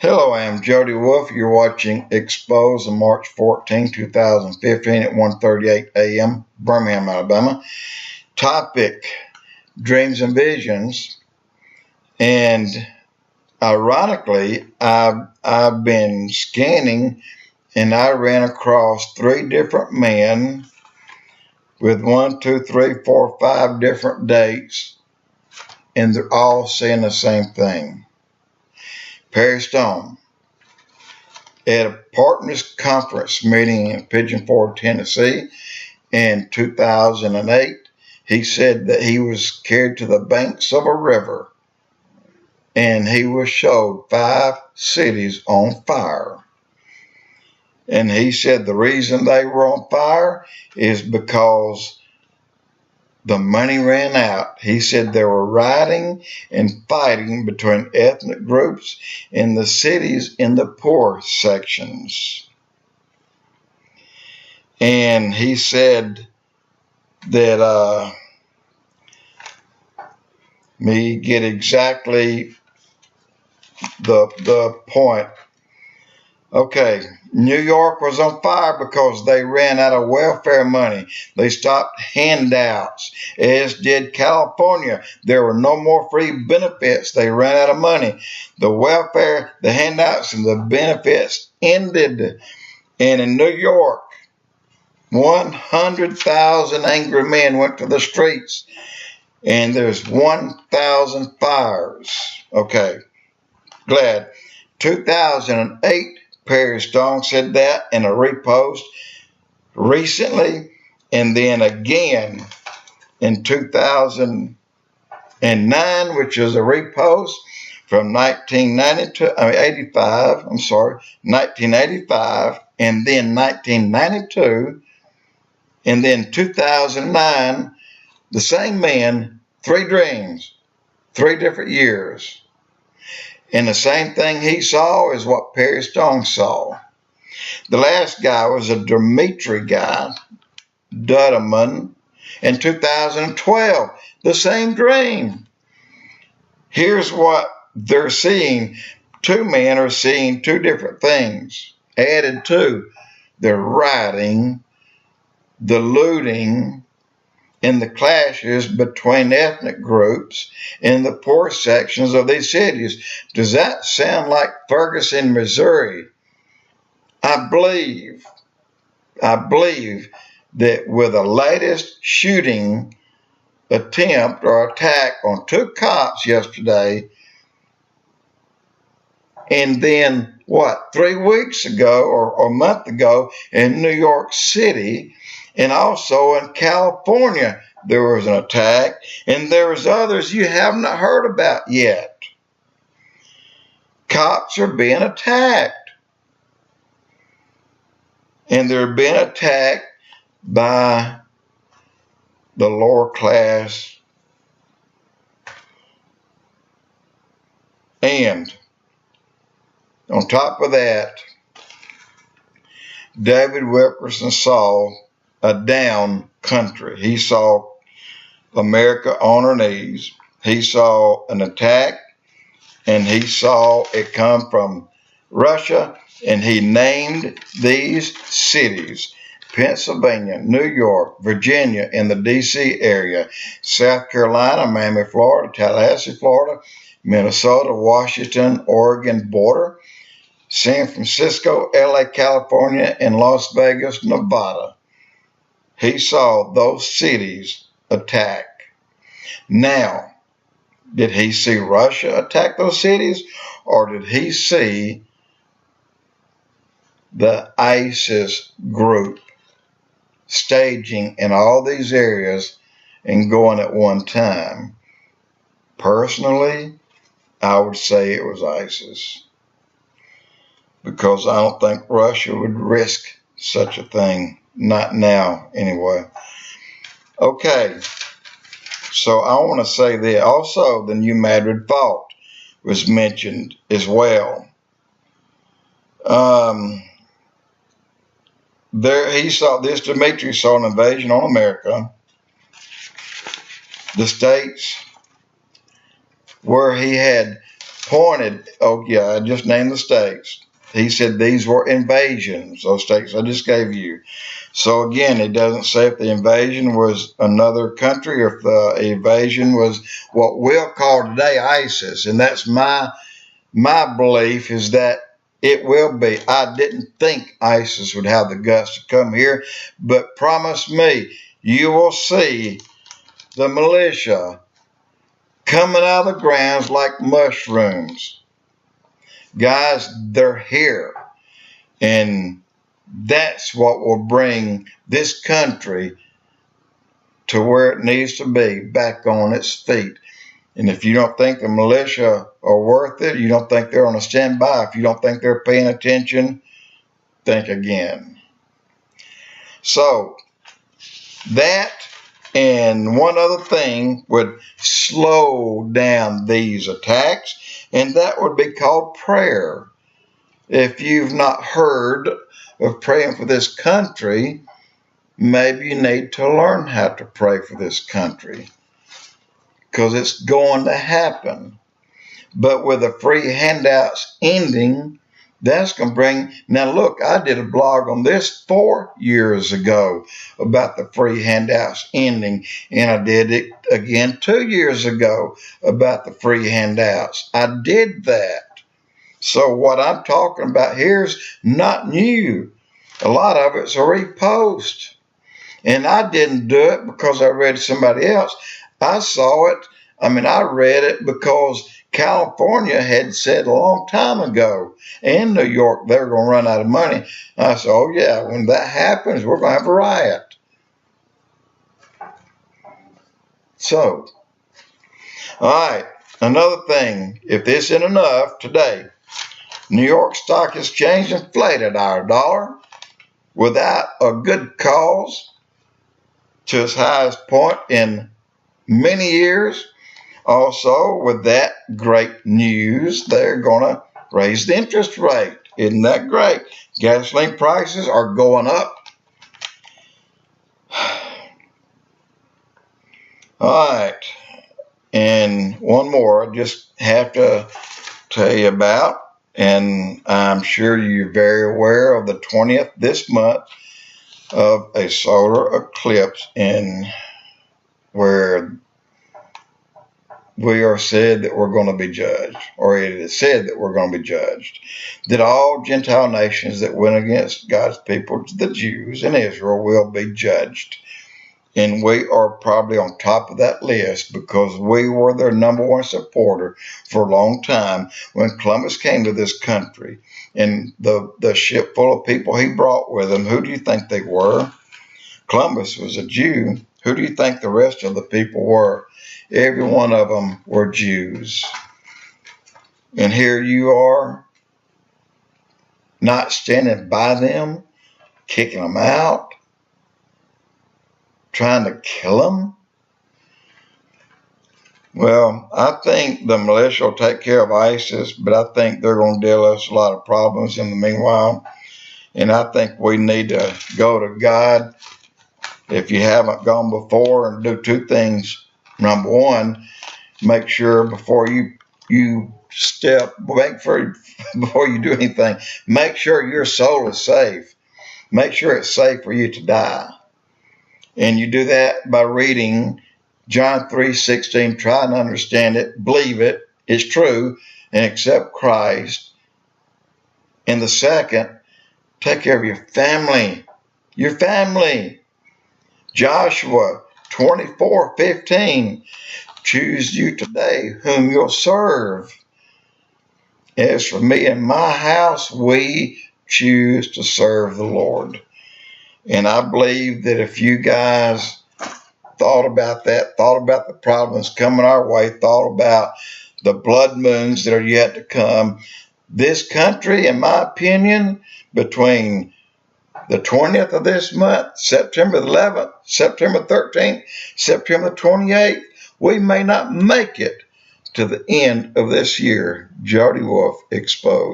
Hello, I am Jody Wolf. You're watching Expoz on March 14, 2015 at 1:38 a.m. Birmingham, Alabama. Topic, dreams and visions. And ironically, I've been scanning and I ran across 3 different men with 1, 2, 3, 4, 5 different dates, and they're all saying the same thing. Perry Stone, at a partners conference meeting in Pigeon Forge, Tennessee in 2008, he said that he was carried to the banks of a river and he was showed 5 cities on fire. And he said the reason they were on fire is because the money ran out. He said there were rioting and fighting between ethnic groups in the cities in the poor sections. And he said that, me get exactly the point. Okay, New York was on fire because they ran out of welfare money. They stopped handouts, as did California. There were no more free benefits. They ran out of money. The welfare, the handouts, and the benefits ended. And in New York, 100,000 angry men went to the streets, and there's 1,000 fires. Okay, glad. 2008, Perry Stone said that in a repost recently, and then again in 2009, which is a repost from 1985, and then 1992, and then 2009, the same man, 3 dreams, 3 different years. And the same thing he saw is what Perry Stone saw. The last guy was a Dumitry guy, Duduman, in 2012. The same dream. Here's what they're seeing. 2 men are seeing 2 different things added to the rioting, the looting, and the clashes between ethnic groups in the poor sections of these cities. Does that sound like Ferguson, Missouri? I believe that with the latest shooting attempt or attack on 2 cops yesterday, and then 3 weeks ago or a month ago in New York City, and also in California, there was an attack, and there was others you haven't heard about yet. Cops are being attacked, and they're being attacked by the lower class. And on top of that, David Wilkerson saw a down country. He saw America on her knees. He saw an attack, and he saw it come from Russia, and he named these cities: Pennsylvania, New York, Virginia, in the D.C. area, South Carolina, Miami, Florida, Tallahassee, Florida, Minnesota, Washington, Oregon border, San Francisco, L.A., California, and Las Vegas, Nevada. He saw those cities attack. Now, did he see Russia attack those cities, or did he see the ISIS group staging in all these areas and going at one time? Personally, I would say it was ISIS, because I don't think Russia would risk such a thing. Not now, anyway. Okay, so I want to say that also the new Madrid fault was mentioned as well. He saw this. Dumitry saw an invasion on America. The states where he had pointed, oh yeah, I just named the states. He said these were invasions, those states I just gave you. So again, it doesn't say if the invasion was another country or if the invasion was what we'll call today ISIS. And that's my belief is that it will be. I didn't think ISIS would have the guts to come here, but promise me, you will see the militia coming out of the grounds like mushrooms. Guys, they're here. And that's what will bring this country to where it needs to be, back on its feet. And if you don't think the militia are worth it, you don't think they're on a standby, if you don't think they're paying attention, think again. So, that and one other thing would slow down these attacks, and that would be called prayer. If you've not heard of praying for this country, maybe you need to learn how to pray for this country, because it's going to happen. But with the free handouts ending, that's going to bring... Now look, I did a blog on this 4 years ago about the free handouts ending, and I did it again 2 years ago about the free handouts. I did that. So what I'm talking about here is not new. A lot of it's a repost. And I didn't do it because I read somebody else. I saw it. I read it because California had said a long time ago, and New York, they're going to run out of money. I said, oh yeah, when that happens, we're going to have a riot. So, all right, another thing, if this isn't enough today, New York Stock Exchange inflated our dollar without a good cause to its highest point in many years. Also, with that great news, they're going to raise the interest rate. Isn't that great? Gasoline prices are going up. All right. And one more I just have to tell you about, and I'm sure you're very aware of the 20th this month of a solar eclipse in where we are said that we're going to be judged, or it is said that we're going to be judged, that all Gentile nations that went against God's people, the Jews in Israel, will be judged. And we are probably on top of that list because we were their number one supporter for a long time when Columbus came to this country. And the ship full of people he brought with him, who do you think they were? Columbus was a Jew. Who do you think the rest of the people were? Every one of them were Jews. And here you are, not standing by them, kicking them out, trying to kill them. Well, I think the militia will take care of ISIS, but I think they're going to deal us a lot of problems in the meanwhile. And I think we need to go to God, if you haven't gone before, and do two things. Number one, make sure before you step, before you do anything, make sure your soul is safe. Make sure it's safe for you to die. And you do that by reading John 3:16, try and understand it, believe it, it's true, and accept Christ. And the second, take care of your family. Your family. Joshua 24:15, choose you today whom you'll serve. As for me and my house, we choose to serve the Lord. And I believe that if you guys thought about that, thought about the problems coming our way, thought about the blood moons that are yet to come, this country, in my opinion, between the 20th of this month, September 11th, September 13th, September 28th, we may not make it to the end of this year. Jody Wolf, Expoz.